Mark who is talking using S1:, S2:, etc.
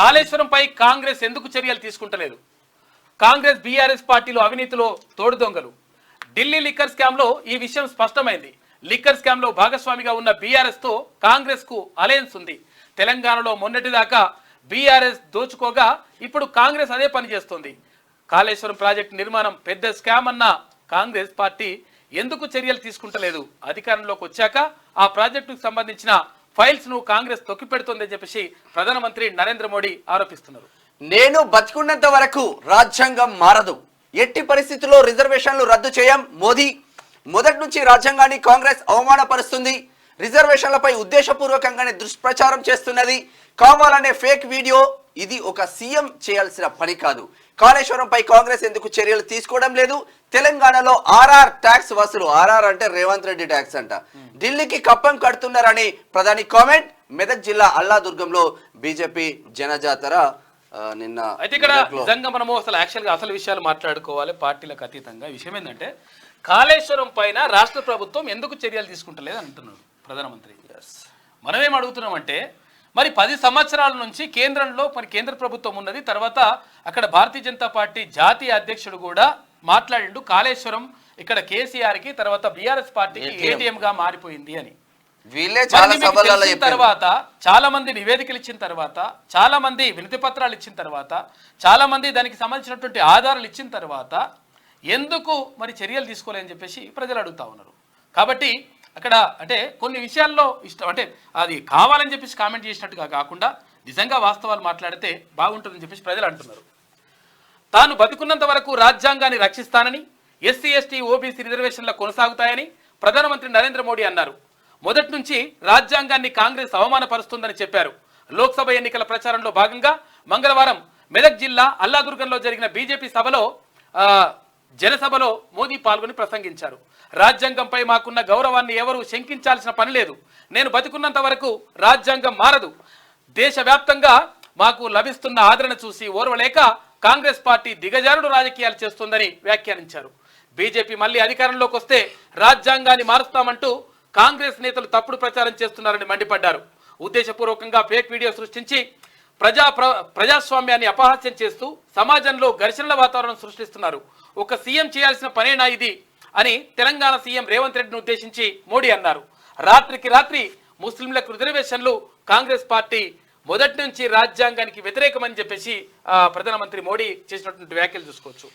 S1: కాళేశ్వరంపై కాంగ్రెస్ ఎందుకు చర్యలు తీసుకుంటలేదు? కాంగ్రెస్ బీఆర్ఎస్ పార్టీలు అవినీతిలో తోడు దొంగలు. ఢిల్లీ లిక్కర్ స్కామ్ లో ఈ విషయం స్పష్టమైంది. లిక్కర్ స్కామ్ లో భాగస్వామిగా ఉన్న బీఆర్ఎస్ తో కాంగ్రెస్ కు అలయన్స్ ఉంది. తెలంగాణలో మొన్నటిదాకా బీఆర్ఎస్ దోచుకోగా ఇప్పుడు కాంగ్రెస్ అదే పని చేస్తుంది. కాళేశ్వరం ప్రాజెక్టు నిర్మాణం పెద్ద స్కామ్ అన్న కాంగ్రెస్ పార్టీ ఎందుకు చర్యలు తీసుకుంటలేదు? అధికారంలోకి వచ్చాక ఆ ప్రాజెక్టుకు సంబంధించిన ఫైల్స్ ను కాంగ్రెస్ తొక్కిపెడుతోందని చెప్పేసి ప్రధానమంత్రి నరేంద్ర మోడీ ఆరోపిస్తున్నారు.
S2: నేను బతుకున్నంత వరకు రాజ్యాంగం మారదు, ఎట్టి పరిస్థితుల్లో రిజర్వేషన్లు రద్దు చేయం మోదీ. మొదటి నుంచి రాజ్యాంగాన్ని కాంగ్రెస్ అవమానపరుస్తుంది, రిజర్వేషన్లపై ఉద్దేశపూర్వకంగానే దుష్ప్రచారం చేస్తున్నది. కావాలనే ఫేక్ వీడియో ఇది ఒక సీఎం చేయాల్సిన పని కాదు. కాళేశ్వరంపై కాంగ్రెస్ ఎందుకు చర్యలు తీసుకోవడం లేదు? తెలంగాణలో ఆర్ఆర్ ట్యాక్స్ వసూలు, ఆర్ఆర్ అంటే రేవంత్ రెడ్డి ట్యాక్స్ అంట, ఢిల్లీకి కప్పం కడుతున్నారని ప్రధాని కామెంట్. మెదక్ జిల్లా అల్లాదుర్గంలో బీజేపీ జనజాతర నిన్న.
S1: అయితే ఇక్కడ నిజంగా మనము అసలు యాక్చువల్గా అసలు విషయాలు మాట్లాడుకోవాలి పార్టీలకు అతీతంగా. విషయం ఏంటంటే కాళేశ్వరం పైన రాష్ట్ర ప్రభుత్వం ఎందుకు చర్యలు తీసుకుంటలేదు అంటున్నాడు ప్రధానమంత్రి. మనమేం అడుగుతున్నామంటే మరి 10 సంవత్సరాల నుంచి కేంద్రంలో మరి కేంద్ర ప్రభుత్వం ఉన్నది, తర్వాత అక్కడ భారతీయ జనతా పార్టీ జాతీయ అధ్యక్షుడు కూడా మాట్లాడిండు కాళేశ్వరం ఇక్కడ కేసీఆర్ కి తర్వాత బీఆర్ఎస్ పార్టీకి ఏటీఎం గా మారిపోయింది అని. తర్వాత చాలా మంది నివేదికలు ఇచ్చిన తర్వాత, చాలా మంది వినతి పత్రాలు ఇచ్చిన తర్వాత, చాలా మంది దానికి సంబంధించినటువంటి ఆధారాలు ఇచ్చిన తర్వాత ఎందుకు మరి చర్యలు తీసుకోలేని చెప్పేసి ప్రజలు అడుగుతా ఉన్నారు. కాబట్టి అక్కడ అంటే కొన్ని విషయాల్లో ఇష్టం అంటే అది కావాలని చెప్పేసి కామెంట్ చేసినట్టుగా కాకుండా నిజంగా వాస్తవాలు మాట్లాడితే బాగుంటుందని చెప్పేసి ప్రజలు అంటున్నారు. తాను బతుకున్నంత వరకు రాజ్యాంగాన్ని రక్షిస్తానని, ఎస్సీ ఎస్టీ ఓబీసీ రిజర్వేషన్లు కొనసాగుతాయని ప్రధానమంత్రి నరేంద్ర మోడీ అన్నారు. మొదటి నుంచి రాజ్యాంగాన్ని కాంగ్రెస్ అవమానపరుస్తుందని చెప్పారు. లోక్సభ ఎన్నికల ప్రచారంలో భాగంగా మంగళవారం మెదక్ జిల్లా అల్లాదుర్గంలో జరిగిన బీజేపీ సభలో జనసభలో మోదీ పాల్గొని ప్రసంగించారు. రాజ్యాంగంపై మాకున్న గౌరవాన్ని ఎవరూ శంకించాల్సిన పని లేదు. నేను బతుకున్నంత వరకు రాజ్యాంగం మారదు. దేశవ్యాప్తంగా మాకు లభిస్తున్న ఆదరణ చూసి ఓర్వలేక కాంగ్రెస్ పార్టీ దిగజారుడు రాజకీయాలు చేస్తుందని వ్యాఖ్యానించారు. బీజేపీ మళ్ళీ అధికారంలోకి వస్తే రాజ్యాంగాన్ని మారుస్తామంటూ కాంగ్రెస్ నేతలు తప్పుడు ప్రచారం చేస్తున్నారని మండిపడ్డారు. ఉద్దేశపూర్వకంగా ఫేక్ వీడియో సృష్టించి ప్రజాస్వామ్యాన్ని అపహాస్యం చేస్తూ సమాజంలో ఘర్షణల వాతావరణం సృష్టిస్తున్నారు. ఒక సీఎం చేయాల్సిన పనేనా ఇది అని తెలంగాణ సీఎం రేవంత్ రెడ్డిని ఉద్దేశించి మోడీ అన్నారు. రాత్రికి రాత్రి ముస్లింలకు రిజర్వేషన్లు కాంగ్రెస్ పార్టీ మొదటి నుంచి రాజ్యాంగానికి వ్యతిరేకమని చెప్పేసి ప్రధానమంత్రి మోడీ చేసినటువంటి వ్యాఖ్యలు చూసుకోవచ్చు.